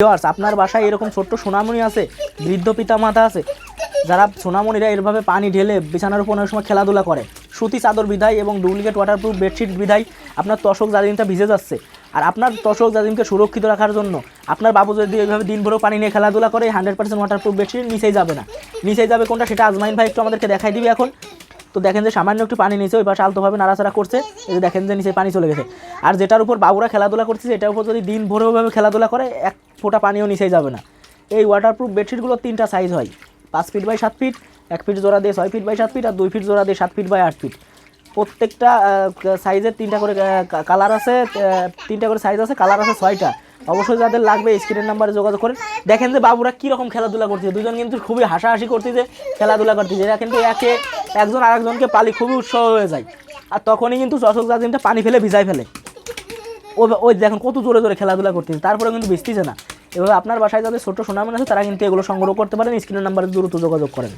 Viewers, আপনার বাসায় এরকম ছোট্ট সোনামণি আছে, বৃদ্ধ পিতামাতা আছে, যারা সোনামণিরা এভাবে পানি ঢেলে বিছানার উপর অনেক সময় খেলাধুলা করে, সুতি চাদর বিধায় এবং ডুপ্লিকেট ওয়াটারপ্রুফ বেডশিট বিধায় আপনার তোশক জাজিমটা ভিজে যাচ্ছে। আর আপনার তোশক জাজিমকে সুরক্ষিত রাখার জন্য আপনার বাবু যদি এইভাবে দিনভরও পানি নিয়ে খেলাধুলা করে 100% ওয়াটারপ্রুফ বেডশিট নিচেই যাবে না। নিচেই যাবে কোনটা সেটা আজমাইন ভাই একটু আমাদেরকে দেখাই দিবি এখন। তো দেখেন যে সামান্য একটু পানি নিচে ওই পাশে আলতোভাবে নাড়াচাড়া করছে, এই যে দেখেন যে নিচে পানি চলে গেছে। আর যেটার উপর বাবুরা খেলাধুলা করছে, এটার উপর যদি দিন ভোরেভাবে খেলাধুলা করে এক ফোঁটা পানিও নিচেই যাবে না। এই ওয়াটারপ্রুফ বেডশিটগুলোর 3টা সাইজ হয়, 5 ফিট বাই 7 ফিট, 1 ফিট জোড়া দিয়ে 6 ফিট বাই 7 ফিট, আর 2 ফিট জোড়া দিয়ে 7 ফিট বাই 8 ফিট। প্রত্যেকটা সাইজের 3টা করে কালার আছে, 3টা করে সাইজ আছে, কালার আছে 6টা। অবশ্যই যাদের লাগবে স্ক্রিনের নাম্বারে যোগাযোগ করেন। দেখেন যে বাবুরা কীরকম খেলাধুলা করতেছে, দুজন কিন্তু খুবই হাসাহাসি করতেছে, খেলাধুলা করতেছে। এরা কিন্তু একজন আরেকজনকে পালি খুবই উৎসাহ হয়ে যায়, আর তখনই কিন্তু তোশক জাজিমটা পানি ফেলে ভিজাই ফেলে। ওই দেখেন কত জোরে জোরে খেলাধুলা করতেছে, তারপরে কিন্তু ভিজতেছে না। এভাবে আপনার বাসায় যাদের ছোট সোনামণি আছে তারা কিন্তু এগুলো সংগ্রহ করতে পারেন। স্ক্রিনের নাম্বারে দ্রুত যোগাযোগ করেন।